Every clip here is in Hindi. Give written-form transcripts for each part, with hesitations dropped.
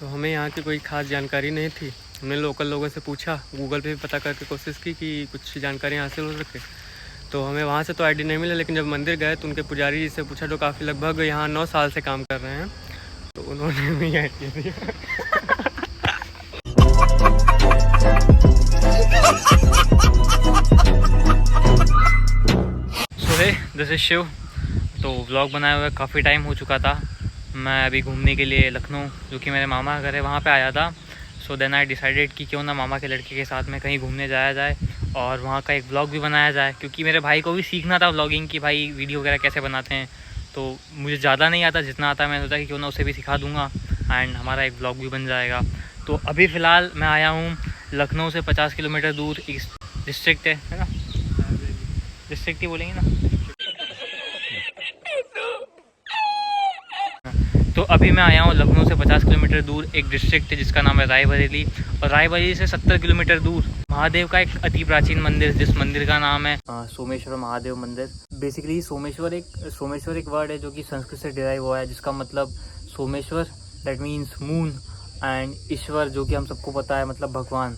तो हमें यहाँ की कोई ख़ास जानकारी नहीं थी। हमने लोकल लोगों से पूछा, गूगल पे भी पता करके कोशिश की कि कुछ जानकारी हासिल हो सके। तो हमें वहाँ से तो आईडी नहीं मिला, लेकिन जब मंदिर गए तो उनके पुजारी जी से पूछा, जो काफ़ी लगभग यहाँ 9 साल से काम कर रहे हैं, तो उन्होंने भी आईडी दिया। This is Shiv. तो व्लॉग बनाए हुए काफ़ी टाइम हो चुका था। मैं अभी घूमने के लिए लखनऊ, जो कि मेरे मामा का घर है, वहाँ पे आया था। सो देन आई डिसाइडेड कि क्यों ना मामा के लड़के के साथ में कहीं घूमने जाया जाए और वहाँ का एक व्लॉग भी बनाया जाए, क्योंकि मेरे भाई को भी सीखना था व्लॉगिंग की, भाई वीडियो वगैरह कैसे बनाते हैं। तो मुझे ज़्यादा नहीं आता, जितना आता है मैं सोचा कि क्यों ना उसे भी सिखा दूँगा एंड हमारा एक व्लॉग भी बन जाएगा। तो अभी फ़िलहाल मैं आया हूँ लखनऊ से 50 किलोमीटर दूर एक डिस्ट्रिक्ट है ना, डिस्ट्रिक्ट ही बोलेंगे ना। तो अभी मैं आया हूँ लखनऊ से 50 किलोमीटर दूर एक डिस्ट्रिक्ट है जिसका नाम है रायबरेली, और रायबरेली से 70 किलोमीटर दूर महादेव का एक अति प्राचीन मंदिर, जिस मंदिर का नाम है सोमेश्वर महादेव मंदिर। बेसिकली सोमेश्वर एक वर्ड है जो कि संस्कृत से डिराइव हुआ है, जिसका मतलब Someshwar that means moon, and ईश्वर जो कि हम सबको पता है मतलब भगवान।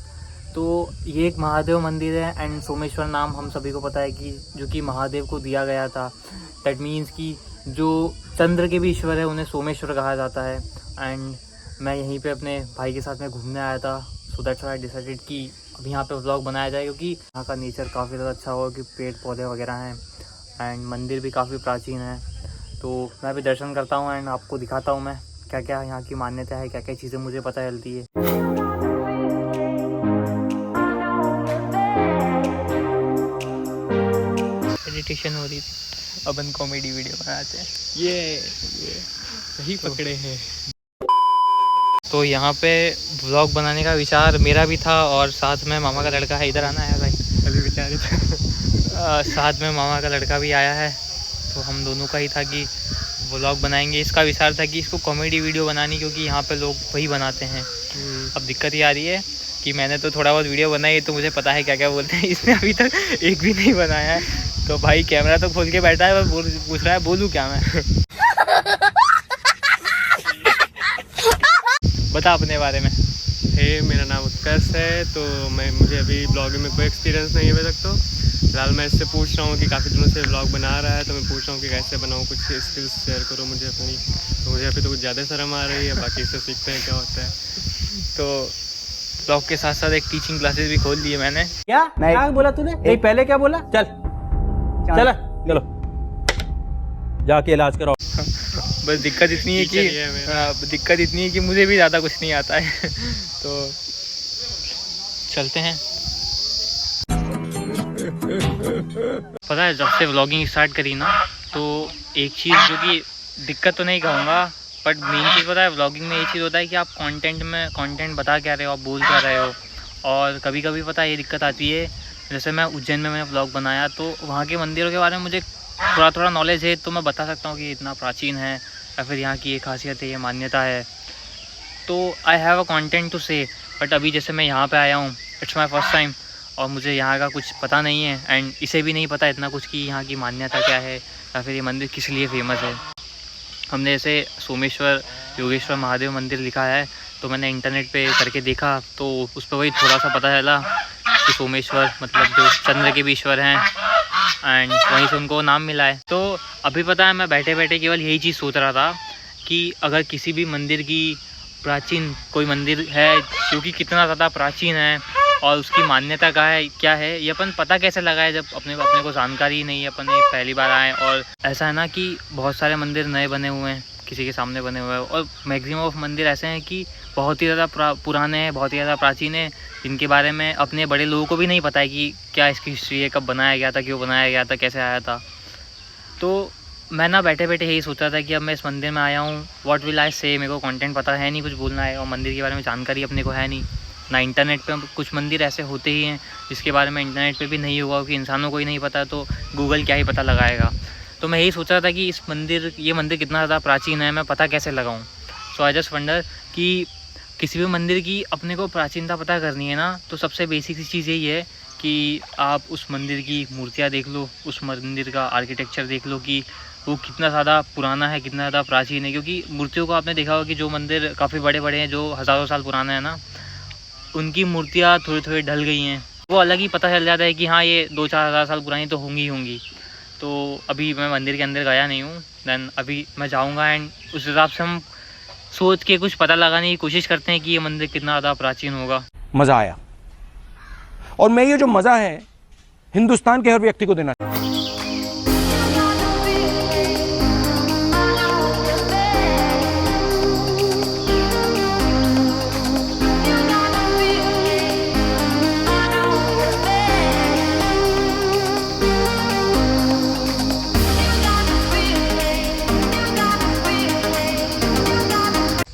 तो ये एक महादेव मंदिर है एंड सोमेश्वर नाम हम सभी को पता है कि जो कि महादेव को दिया गया था। दैट मीन्स कि जो चंद्र के भी ईश्वर है उन्हें सोमेश्वर कहा जाता है। एंड मैं यहीं पे अपने भाई के साथ में घूमने आया था। So that's why I decided कि अब यहाँ पे व्लॉग बनाया जाए, क्योंकि यहाँ का नेचर काफ़ी ज़्यादा अच्छा हुआ कि पेड़ पौधे वगैरह हैं एंड मंदिर भी काफ़ी प्राचीन है। तो मैं भी दर्शन करता हूँ एंड आपको दिखाता हूँ मैं क्या क्या यहाँ की मान्यता है, क्या क्या चीज़ें मुझे पता चलती है। मेडिटेशन हो रही थी, अपन कॉमेडी वीडियो बनाते हैं। ये सही पकड़े हैं। तो यहाँ पे व्लॉग बनाने का विचार मेरा भी था, और साथ में मामा का लड़का है, इधर आना है भाई, अभी विचार था। साथ में मामा का लड़का भी आया है, तो हम दोनों का ही था कि व्लॉग बनाएंगे। इसका विचार था कि इसको कॉमेडी वीडियो बनानी, क्योंकि यहाँ पे लोग वही बनाते हैं। अब दिक्कत ये आ रही है कि मैंने तो थोड़ा बहुत वीडियो बनाई है, तो मुझे पता है क्या क्या बोलते हैं। इसने अभी तक एक भी नहीं बनाया है। तो भाई कैमरा तो खोल के बैठा है, पूछ रहा है बोलूँ क्या मैं। बता अपने बारे में। मेरा नाम उत्कर्ष है। तो मुझे अभी ब्लॉगिंग में कोई एक्सपीरियंस नहीं है अभी तक। तो फिलहाल मैं इससे पूछ रहा हूँ कि काफ़ी दिनों से ब्लॉग बना रहा है, तो मैं पूछ रहा हूँ कि कैसे बनाऊँ, कुछ स्किल्स शेयर करो मुझे अपनी। तो मुझे अभी तो कुछ ज़्यादा शर्म आ रही है, बाकी इससे सीखते हैं क्या होता है। तो ब्लॉग के साथ साथ एक टीचिंग क्लासेस भी खोल दी है मैंने। क्या बोला तूने? नहीं, पहले क्या बोला? चलो जाके इलाज कराओ। बस दिक्कत इतनी है कि मुझे भी ज़्यादा कुछ नहीं आता है। तो चलते हैं। पता है जब से व्लॉगिंग स्टार्ट करी ना, तो एक चीज़ जो कि दिक्कत तो नहीं कहूँगा, बट मेन चीज़ पता है व्लॉगिंग में ये चीज़ होता है कि आप कंटेंट बता क्या रहे हो, आप बोल क्या रहे हो। और कभी कभी पता है ये दिक्कत आती है, जैसे मैं उज्जैन में मैंने व्लॉग बनाया, तो वहाँ के मंदिरों के बारे में मुझे थोड़ा नॉलेज है, तो मैं बता सकता हूँ कि इतना प्राचीन है, या फिर यहाँ की ये खासियत है, ये मान्यता है। तो I have a content to say. But अभी जैसे मैं यहाँ पे आया हूँ, इट्स माय फर्स्ट टाइम, और मुझे यहाँ का कुछ पता नहीं है एंड इसे भी नहीं पता इतना कुछ कि यहाँ की मान्यता क्या है, या फिर ये मंदिर किस लिए फेमस है। हमने जैसे सोमेश्वर योगेश्वर महादेव मंदिर लिखा है, तो मैंने इंटरनेट पे करके देखा, तो उस पर वही थोड़ा सा पता चला कि सोमेश्वर मतलब जो चंद्र के भी ईश्वर हैं, एंड वहीं से उनको नाम मिला है। तो अभी पता है मैं बैठे बैठे केवल यही चीज़ सोच रहा था कि अगर किसी भी मंदिर की प्राचीन कोई मंदिर है जो कि कितना ज़्यादा प्राचीन है और उसकी मान्यता क्या है, ये अपन पता कैसे लगाए जब अपने को जानकारी नहीं है, अपन एक पहली बार आए। और ऐसा है ना कि बहुत सारे मंदिर नए बने हुए हैं, किसी के सामने बने हुए हैं, और मैक्सिमम ऑफ मंदिर ऐसे हैं कि बहुत ही ज़्यादा पुराने हैं, बहुत ही ज़्यादा प्राचीन है, जिनके बारे में अपने बड़े लोगों को भी नहीं पता है कि क्या इसकी हिस्ट्री है, कब बनाया गया था, क्यों बनाया गया था, कैसे आया था। तो मैं ना बैठे बैठे यही सोचा था कि अब मैं इस मंदिर में आया हूँ, व्हाट विल आई से। मेरे को कंटेंट पता है नहीं, कुछ बोलना है, और मंदिर के बारे में जानकारी अपने को है नहीं ना। इंटरनेट पे कुछ मंदिर ऐसे होते ही हैं जिसके बारे में इंटरनेट पे भी नहीं होगा, कि इंसानों को ही नहीं पता, तो गूगल क्या ही पता लगाएगा। तो मैं यही सोच रहा था कि ये मंदिर कितना ज़्यादा प्राचीन है, मैं पता कैसे लगाऊँ। सो आई जस्ट वंडर कि किसी भी मंदिर की अपने को प्राचीनता पता करनी है ना, तो सबसे बेसिक सी चीज़ यही है कि आप उस मंदिर की मूर्तियाँ देख लो, उस मंदिर का आर्किटेक्चर देख लो कि वो कितना ज़्यादा पुराना है, कितना ज़्यादा प्राचीन है। क्योंकि मूर्तियों को आपने देखा होगा कि जो मंदिर काफ़ी बड़े बड़े हैं, जो हज़ारों साल पुराना है ना, उनकी मूर्तियाँ थोड़ी थोड़ी ढल गई हैं। वो अलग ही पता चल जाता है कि हाँ ये 2-4 हज़ार साल पुरानी तो होंगी। तो अभी मैं मंदिर के अंदर गया नहीं हूँ, देन अभी मैं जाऊँगा एंड उस हिसाब से हम सोच के कुछ पता लगाने की कोशिश करते हैं कि ये मंदिर कितना ज़्यादा प्राचीन होगा। मजा आया, और मैं ये जो मजा है हिंदुस्तान के हर व्यक्ति को देना।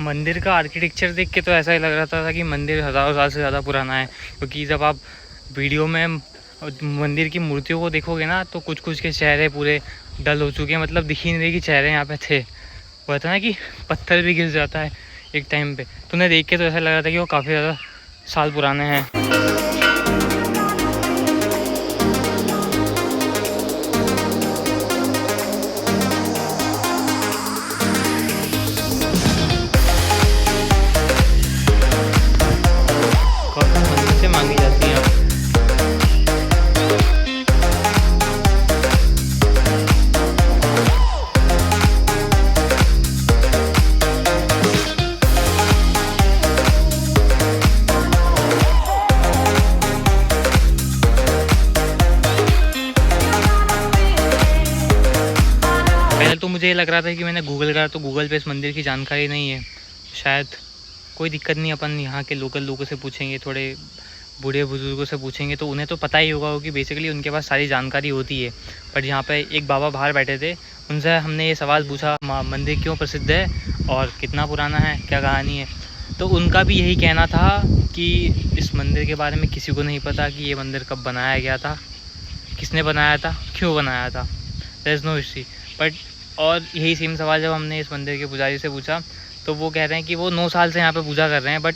मंदिर का आर्किटेक्चर देख के तो ऐसा ही लग रहा था कि मंदिर हज़ारों साल से ज़्यादा पुराना है। क्योंकि जब आप वीडियो में मंदिर की मूर्तियों को देखोगे ना, तो कुछ कुछ के चेहरे पूरे डल हो चुके हैं, मतलब दिख ही नहीं रहे कि चेहरे यहाँ पे थे। वो था ना कि पत्थर भी गिर जाता है एक टाइम पे, तो उन्हें देख के तो ऐसा लग रहा था कि वो काफ़ी ज़्यादा साल पुराने हैं। से मांगी जाती है। पहले तो मुझे ये लग रहा था कि मैंने गूगल करा तो गूगल पे इस मंदिर की जानकारी नहीं है। शायद कोई दिक्कत नहीं, अपन यहाँ के लोकल लोगों से पूछेंगे, थोड़े बूढ़े बुजुर्गों से पूछेंगे तो उन्हें तो पता ही होगा कि बेसिकली उनके पास सारी जानकारी होती है। बट यहाँ पे एक बाबा बाहर बैठे थे, उनसे हमने ये सवाल पूछा मंदिर क्यों प्रसिद्ध है और कितना पुराना है, क्या कहानी है। तो उनका भी यही कहना था कि इस मंदिर के बारे में किसी को नहीं पता कि ये मंदिर कब बनाया गया था, किसने बनाया था, क्यों बनाया था। There is no history. But और यही सेम सवाल जब हमने इस मंदिर के पुजारी से पूछा तो वो कह रहे हैं कि वो 9 साल से यहाँ पे पूजा कर रहे हैं, but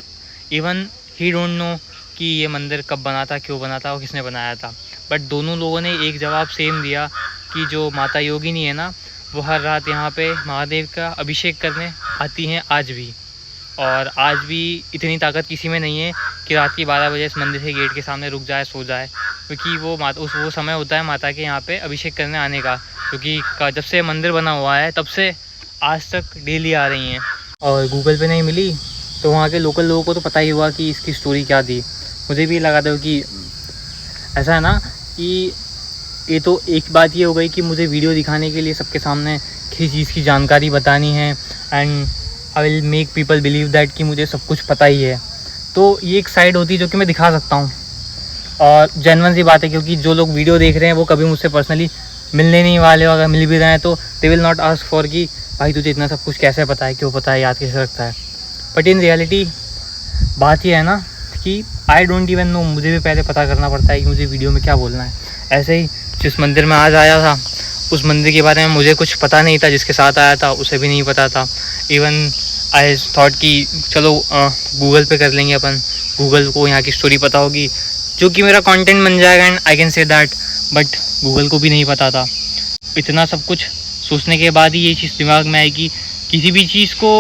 even he don't know कि ये मंदिर कब बना था, क्यों बना था और किसने बनाया था। बट दोनों लोगों ने एक जवाब सेम दिया कि जो माता योगिनी है ना, वो हर रात यहाँ पे महादेव का अभिषेक करने आती हैं आज भी। और आज भी इतनी ताकत किसी में नहीं है कि रात की 12 बजे इस मंदिर के गेट के सामने रुक जाए, सो जाए। क्योंकि वो समय होता है माता के यहाँ पे अभिषेक करने आने का। क्योंकि जब से मंदिर बना हुआ है तब से आज तक डेली आ रही हैं। और गूगल पे नहीं मिली तो वहाँ के लोकल लोगों को तो पता ही हुआ कि इसकी स्टोरी क्या थी। मुझे भी लगा था कि ऐसा है ना कि ये तो एक बात ये हो गई कि मुझे वीडियो दिखाने के लिए सबके सामने किसी चीज़ की जानकारी बतानी है and I will make people believe that कि मुझे सब कुछ पता ही है। तो ये एक साइड होती है जो कि मैं दिखा सकता हूँ और जेन्युइन सी बात है। क्योंकि जो लोग वीडियो देख रहे हैं वो कभी मुझसे पर्सनली मिलने नहीं वाले, अगर मिल भी रहे हैं तो they will not ask for कि भाई तुझे इतना सब कुछ कैसे पता है, क्यों पता है, याद कैसे रखता है। बट इन रियलिटी बात ये है ना कि आई डोंट इवन नो, मुझे भी पहले पता करना पड़ता है कि मुझे वीडियो में क्या बोलना है। ऐसे ही जिस मंदिर में आज आया था उस मंदिर के बारे में मुझे कुछ पता नहीं था, जिसके साथ आया था उसे भी नहीं पता था। इवन आई थॉट कि चलो गूगल पे कर लेंगे अपन, गूगल को यहाँ की स्टोरी पता होगी जो कि मेरा कंटेंट बन जाएगा and I can say that. But Google को भी नहीं पता था। इतना सब कुछ सोचने के बाद ही ये चीज़ दिमाग में आई कि किसी भी चीज़ को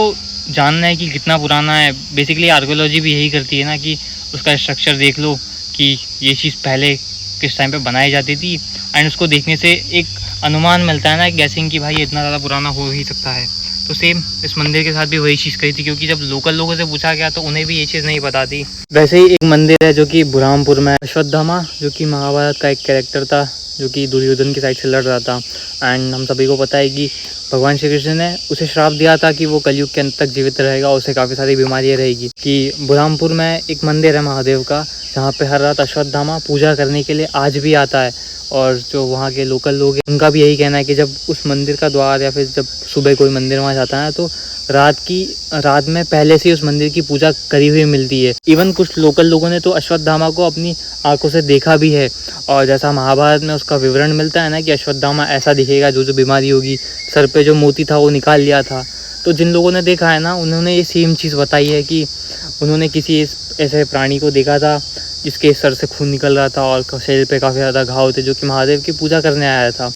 जानना है कि कितना पुराना है। बेसिकली आर्कियोलॉजी भी यही करती है ना कि उसका स्ट्रक्चर देख लो कि ये चीज़ पहले किस टाइम पे बनाई जाती थी एंड उसको देखने से एक अनुमान मिलता है ना, एक गैसिंग कि भाई इतना ज़्यादा पुराना हो ही सकता है। तो सेम इस मंदिर के साथ भी वही चीज़ कही थी। क्योंकि जब लोकल लोगों से पूछा गया तो उन्हें भी ये चीज़ नहीं पता थी। वैसे ही एक मंदिर है जो कि बुरहानपुर में, अश्वत्थामा, जो कि महाभारत का एक कैरेक्टर था जो कि दुर्योधन की साइड से लड़ रहा था। एंड हम सभी को पता है कि भगवान श्री कृष्ण ने उसे श्राप दिया था कि वो कलयुग के अंत तक जीवित रहेगा, उसे काफ़ी सारी बीमारियाँ रहेगी। कि बुरहानपुर में एक मंदिर है महादेव का जहाँ पे हर रात अश्वत्थामा पूजा करने के लिए आज भी आता है। और जो वहाँ के लोकल लोग हैं उनका भी यही कहना है कि जब उस मंदिर का द्वार या फिर जब सुबह कोई मंदिर वहाँ जाता है तो रात में पहले से उस मंदिर की पूजा करी हुई मिलती है। इवन कुछ लोकल लोगों ने तो अश्वत्थामा को अपनी आंखों से देखा भी है। और जैसा महाभारत में उसका विवरण मिलता है ना कि अश्वत्थामा ऐसा दिखेगा, जो बीमारी होगी, सर पे जो मोती था वो निकाल लिया था। तो जिन लोगों ने देखा है ना उन्होंने ये सेम चीज़ बताई है कि उन्होंने किसी ऐसे प्राणी को देखा था जिसके सर से खून निकल रहा था और शरीर पे काफ़ी ज़्यादा घाव थे, जो कि महादेव की पूजा करने आया था।